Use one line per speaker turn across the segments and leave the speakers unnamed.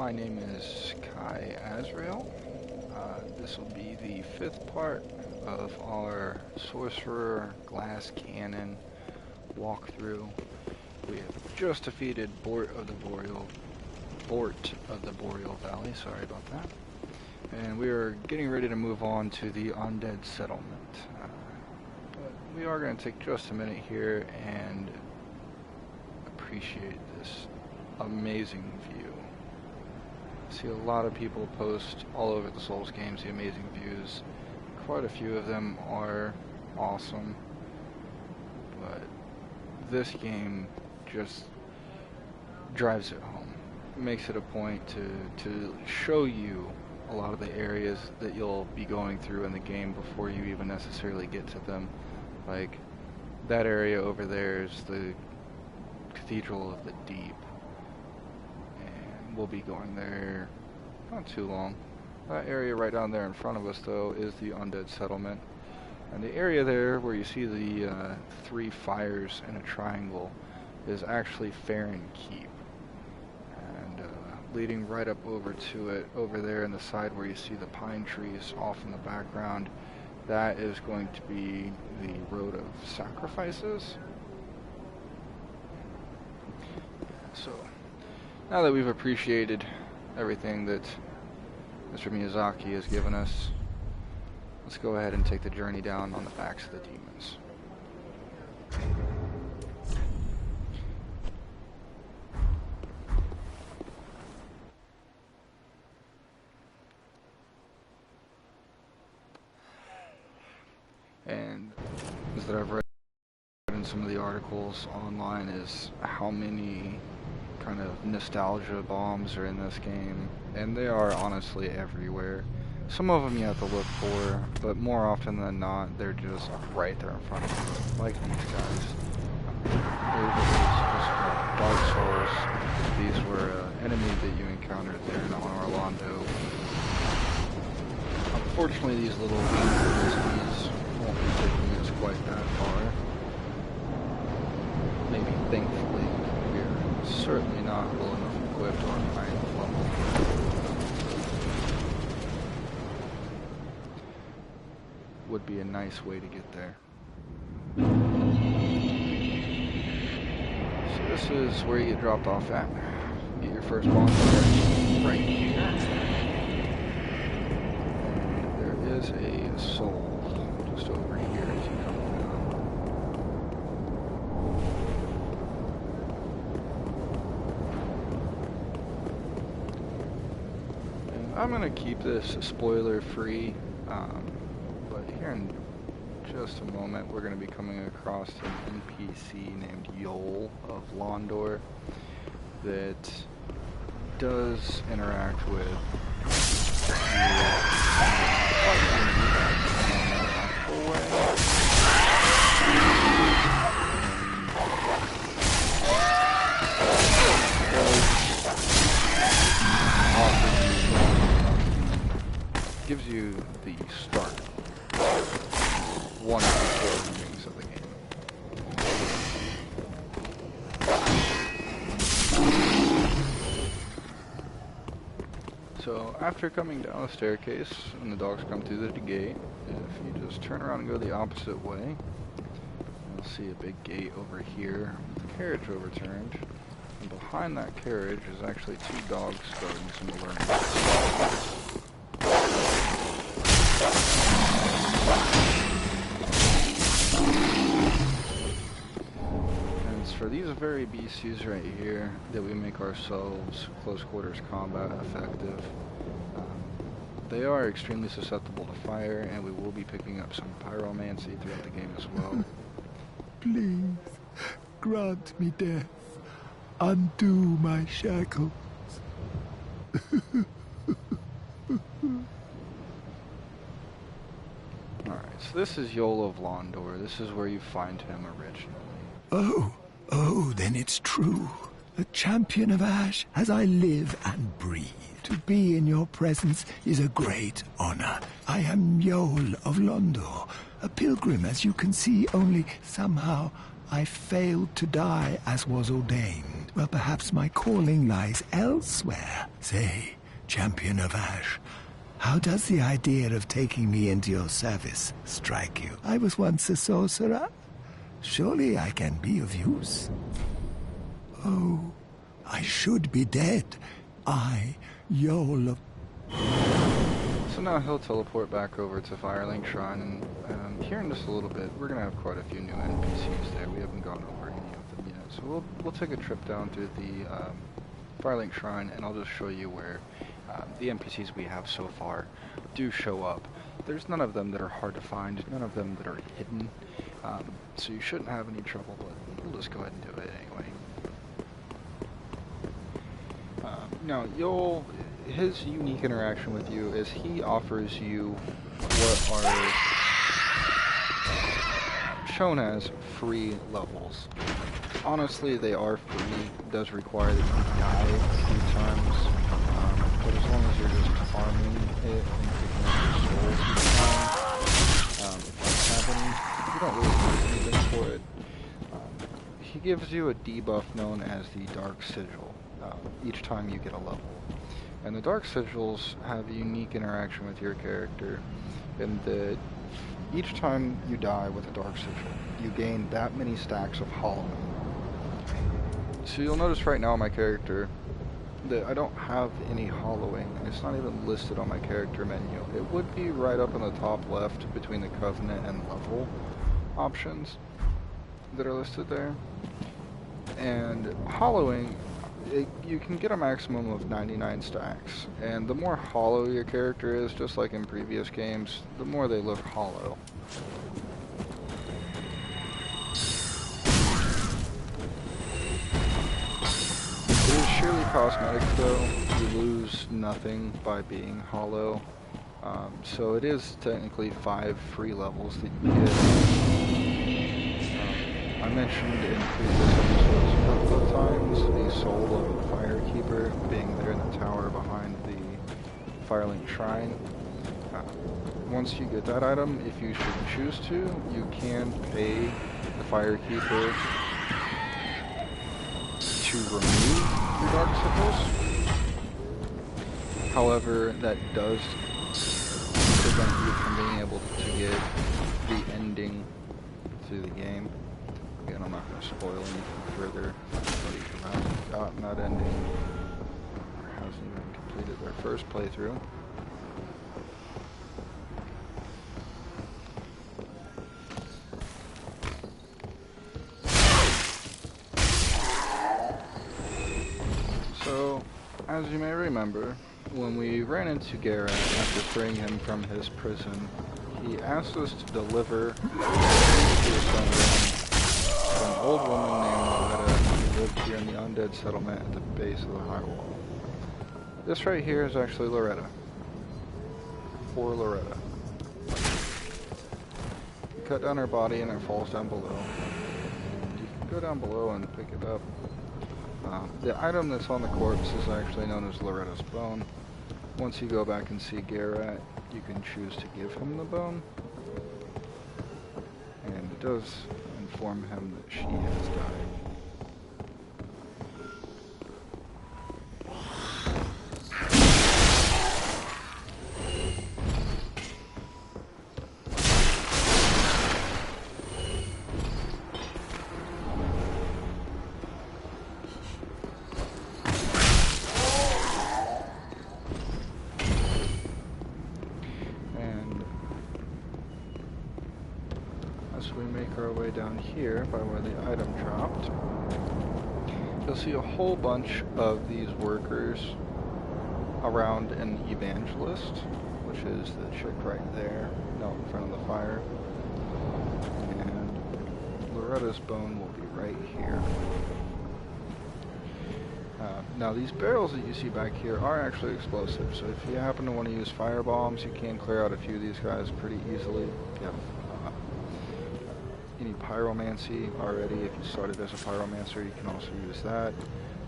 My name is Kai Azrael. This will be the 5th part of our Sorcerer Glass Cannon walkthrough. We have just defeated Bort of the Boreal Valley, sorry about that. And we are getting ready to move on to the Undead Settlement. But we are going to take just a minute here and appreciate this amazing view. I see a lot of people post all over the Souls games the amazing views. Quite a few of them are awesome, but this game just drives it home. It makes it a point to show you a lot of the areas that you'll be going through in the game before you even necessarily get to them. Like, that area over there is the Cathedral of the Deep. We'll be going there not too long. That area right down there in front of us, though, is the Undead Settlement. And the area there where you see the 3 fires in a triangle is actually Farron Keep. And leading right up over to it, over there in the side where you see the pine trees off in the background, that is going to be the Road of Sacrifices. So, now that we've appreciated everything that Mr. Miyazaki has given us, let's go ahead and take the journey down on the backs of the demons. And as that I've read in some of the articles online is how many kind of nostalgia bombs are in this game, and they are honestly everywhere. Some of them you have to look for, but more often than not, they're just right there in front of you, like these guys. Dark Souls. These were enemies that you encountered there in Orlando. Unfortunately, these little enemies won't be taking us quite that far. Maybe thankfully. Certainly not well enough equipped or high enough level. Would be a nice way to get there. So this is where you get dropped off at. Get your first bonfire right here. And there is a soul just over here as you come down. I'm going to keep this spoiler-free, but here in just a moment we're going to be coming across an NPC named Yol of Londor that does interact with gives you the start. One of the 4 things of the game. So after coming down the staircase, and the dogs come through the gate, if you just turn around and go the opposite way, you'll see a big gate over here with the carriage overturned. And behind that carriage is actually 2 dogs starting some learning. For these very beasties right here that we make ourselves close quarters combat effective, they are extremely susceptible to fire, and we will be picking up some pyromancy throughout the game as well.
Please, grant me death. Undo my shackles.
Alright, so this is Yol of Londor. This is where you find him originally.
Oh, then it's true. A champion of Ash as I live and breathe. To be in your presence is a great honor. I am Yol of Londor, a pilgrim as you can see, only somehow I failed to die as was ordained. Well, perhaps my calling lies elsewhere. Say, Champion of Ash, how does the idea of taking me into your service strike you? I was once a sorcerer. Surely I can be of use. Oh, I should be dead. I, Yol of...
So now he'll teleport back over to Firelink Shrine, and here in just a little bit, we're going to have quite a few new NPCs there. We haven't gone over any of them yet. So we'll take a trip down to the Firelink Shrine, and I'll just show you where the NPCs we have so far do show up. There's none of them that are hard to find, none of them that are hidden, so you shouldn't have any trouble, but we'll just go ahead and do it anyway. Now, his unique interaction with you is he offers you what are shown as free levels. Honestly, they are free. It does require that you die a few times, but as long as you're just farming it and picking up your souls each time, if you have any, you don't really need anything for it. He gives you a debuff known as the Dark Sigil each time you get a level. And the Dark Sigils have a unique interaction with your character in that each time you die with a Dark Sigil, you gain that many stacks of hollowing. So you'll notice right now on my character that I don't have any hollowing, and it's not even listed on my character menu. It would be right up in the top left between the Covenant and level options that are listed there. And hollowing, you can get a maximum of 99 stacks, and the more hollow your character is, just like in previous games, the more they look hollow. It is sheerly cosmetic though. You lose nothing by being hollow, so it is technically 5 free levels that you get. I mentioned in previous episodes a couple of times the soul of the Firekeeper being there in the tower behind the Firelink Shrine. Once you get that item, if you should choose to, you can pay the Firekeeper to remove your Dark Sigils. However, that does prevent you from being able to get the ending to the game. Again, I'm not going to spoil anything further. Anybody who hasn't gotten that ending or hasn't even completed their first playthrough. So, as you may remember, when we ran into Garrett after freeing him from his prison, he asked us to deliver to his son an old woman named Loretta who lived here in the Undead Settlement at the base of the high wall. This right here is actually Loretta. Poor Loretta. You cut down her body and it falls down below. And you can go down below and pick it up. The item that's on the corpse is actually known as Loretta's bone. Once you go back and see Garrett, you can choose to give him the bone. And it does inform him that she has died. As we make our way down here by where the item dropped, you'll see a whole bunch of these workers around an evangelist, which is the chick right there, out in front of the fire. And Loretta's bone will be right here. Now these barrels that you see back here are actually explosive, so if you happen to want to use fire bombs, you can clear out a few of these guys pretty easily. If you have any pyromancy already, if you started as a pyromancer, you can also use that.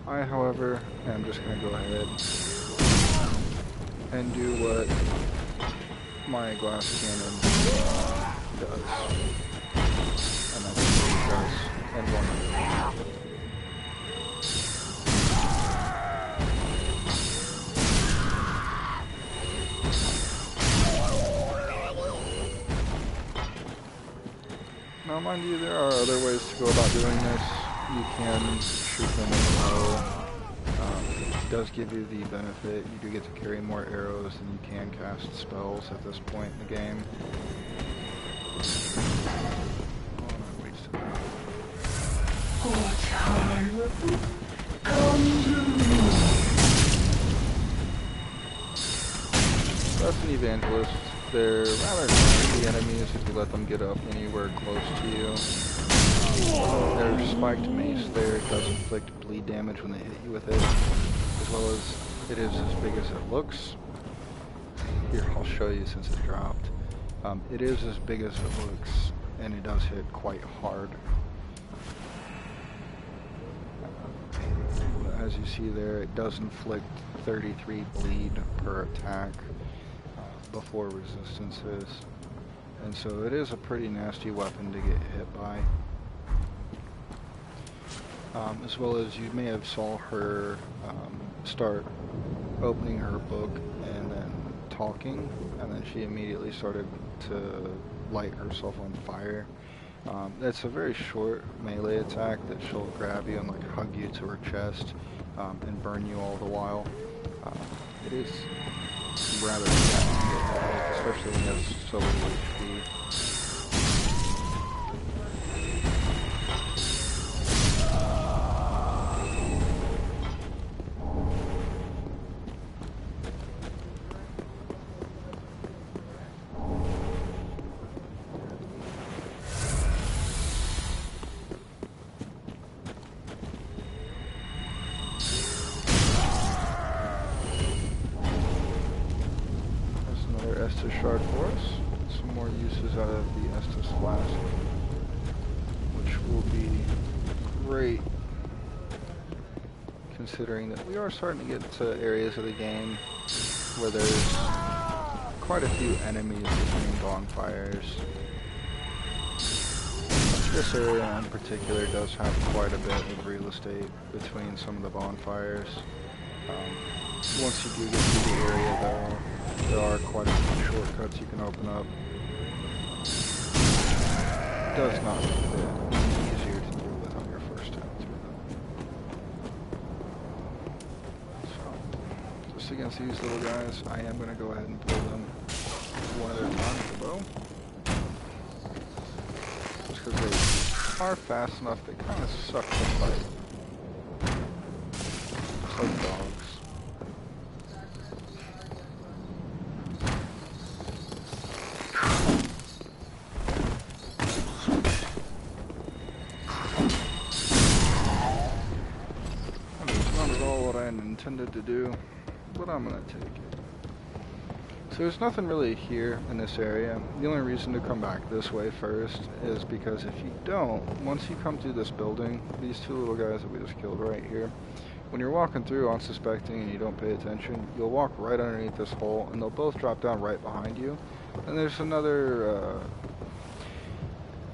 I, however, am just going to go ahead and do what my glass cannon does. And that's what it does in one. mind you, there are other ways to go about doing this. You can shoot them in the bow. It does give you the benefit. You do get to carry more arrows than you can cast spells at this point in the game. That's an evangelist. They're rather nasty enemies if you let them get up anywhere close to you. Their spiked mace there does inflict bleed damage when they hit you with it, as well as it is as big as it looks. Here, I'll show you since it dropped. It is as big as it looks, and it does hit quite hard. As you see there, it does inflict 33 bleed per attack before resistances, and so it is a pretty nasty weapon to get hit by. As well as you may have saw her start opening her book and then talking, and then she immediately started to light herself on fire. It's a very short melee attack that she'll grab you and like hug you to her chest and burn you all the while. It is rather bad, especially when you have so little HP. Estus shard for us. Get some more uses out of the Estus flask, which will be great considering that we are starting to get to areas of the game where there's quite a few enemies between bonfires. This area in particular does have quite a bit of real estate between some of the bonfires. Once you do get to the area though, there are quite a few shortcuts you can open up. It does not make it easier to deal with on your first time through them. So, just against these little guys, I am going to go ahead and pull them one at a time with the bow. Just because they are fast enough, they kind of suck to fight. It's like dogs. Intended to do, but I'm gonna take it. So there's nothing really here in this area. The only reason to come back this way first is because if you don't, once you come through this building, these two little guys that we just killed right here, when you're walking through unsuspecting and you don't pay attention, you'll walk right underneath this hole and they'll both drop down right behind you. And there's another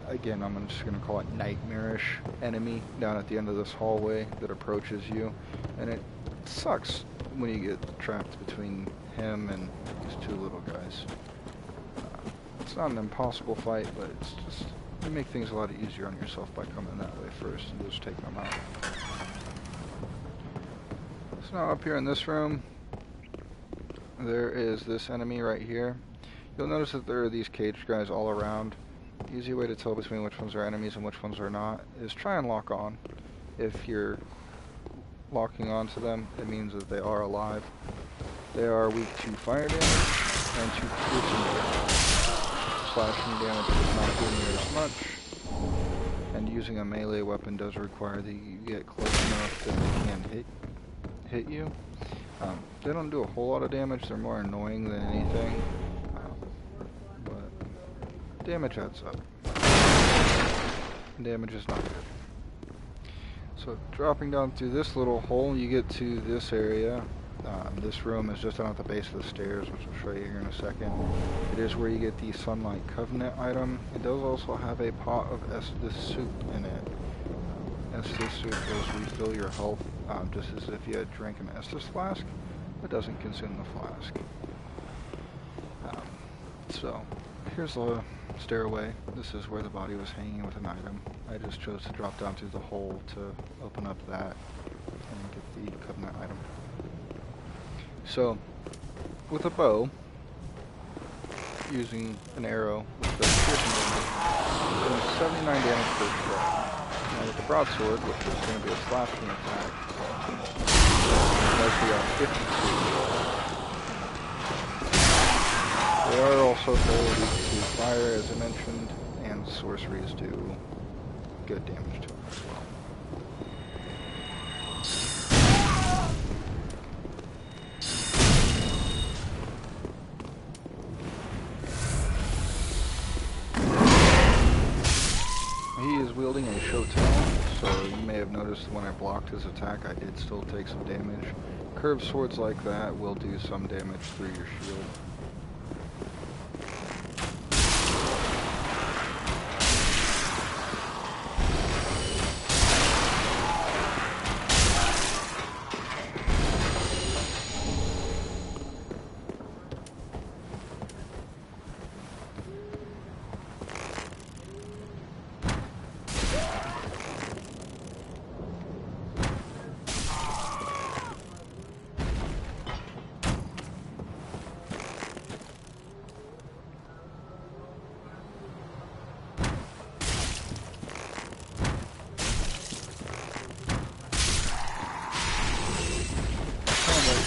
again, I'm just going to call it nightmarish enemy down at the end of this hallway that approaches you, and it sucks when you get trapped between him and these two little guys. It's not an impossible fight, but it's just, you make things a lot easier on yourself by coming that way first and just taking them out. So now up here in this room, there is this enemy right here. You'll notice that there are these caged guys all around. Easy way to tell between which ones are enemies and which ones are not is try and lock on. If you're locking onto them, it means that they are alive. They are weak to fire damage and to piercing damage. Slashing damage is not doing it as much, and using a melee weapon does require that you get close enough that they can hit you. They don't do a whole lot of damage, they're more annoying than anything. Damage adds up. Damage is not good. So dropping down through this little hole, you get to this area. This room is just down at the base of the stairs, which I'll show you here in a second. It is where you get the Sunlight Covenant item. It does also have a pot of Estus soup in it. Estus soup does refill your health, just as if you had drank an Estus flask, but doesn't consume the flask. So here's the stairway. This is where the body was hanging with an item. I just chose to drop down through the hole to open up that and get the Covenant item. So, with a bow, using an arrow with the piercing damage, doing 79 damage per strike. Now with the broadsword, which is going to be a slashing attack, likely on 52. They are also fairly weak to fire, as I mentioned, and sorceries do good damage to them as well. He is wielding a shotel, so you may have noticed when I blocked his attack, I did still take some damage. Curved swords like that will do some damage through your shield.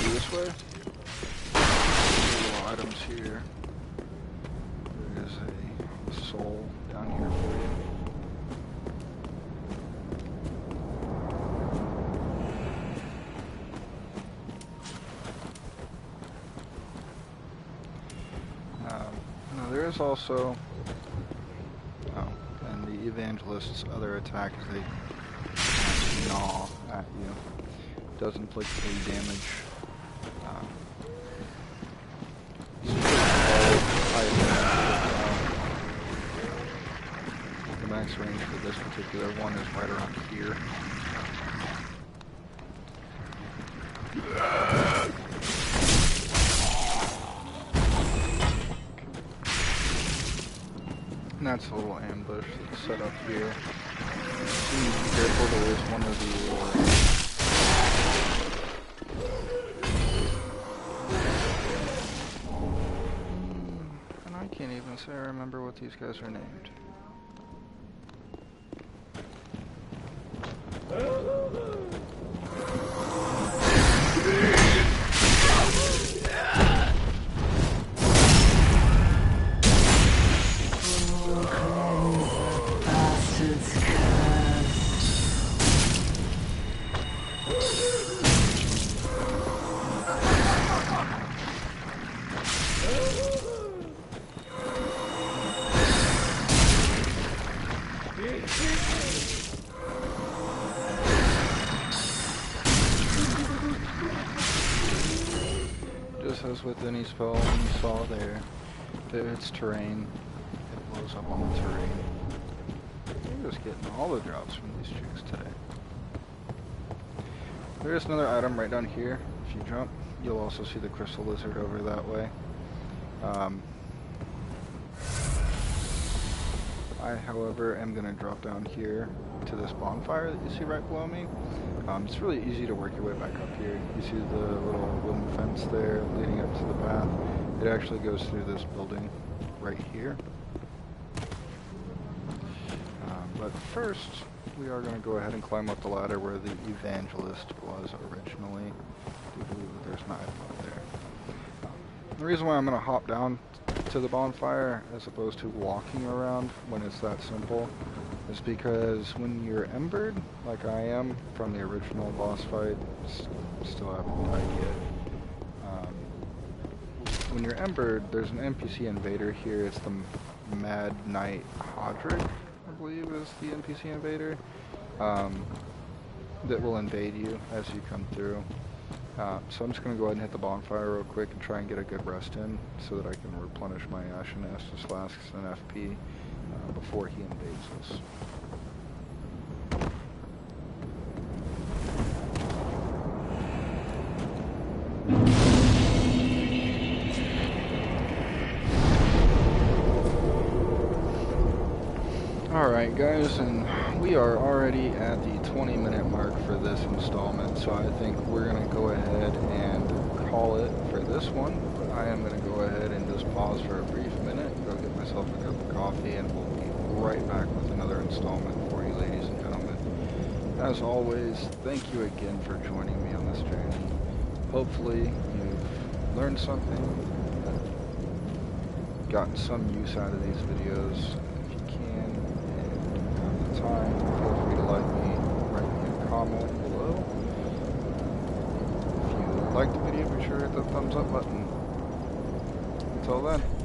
This way. Little items here. There is a soul down here for you. Now there is also, and the Evangelist's other attack is they gnaw at you. Does inflict 3 damage. The max range for this particular one is right around here. And that's a little ambush that's set up here. You need to be careful, there is one of the I can't even say I remember what these guys are named. Just as with any spell you saw there, if it's terrain, it blows up on the terrain. We're just getting all the drops from these chicks today. There's another item right down here. If you jump, you'll also see the crystal lizard over that way. I, however, am going to drop down here to this bonfire that you see right below me. It's really easy to work your way back up here. You see the little wooden fence there leading up to the path. It actually goes through this building right here. But first, we are going to go ahead and climb up the ladder where the Evangelist was originally. I do believe that there's an item up there. The reason why I'm going to hop down to the bonfire as opposed to walking around when it's that simple is because when you're embered, like I am from the original boss fight, still haven't died yet. When you're embered, there's an NPC invader here. It's the Mad Knight Hodrick, I believe is the NPC invader, that will invade you as you come through. So I'm just going to go ahead and hit the bonfire real quick and try and get a good rest in so that I can replenish my Ashen Estus flasks and FP before he invades us. Alright guys, and we are already at the 20-minute mark for this installment, so I think we're going to go ahead and call it for this one. But I am going to go ahead and just pause for a brief minute, go get myself a cup of coffee, and we'll be right back with another installment for you, ladies and gentlemen. As always, thank you again for joining me on this journey. Hopefully you've learned something, gotten some use out of these videos. If you can and have the time, feel free to like me, write me a comment below. If you liked the video, be sure to hit the thumbs up button. Until then.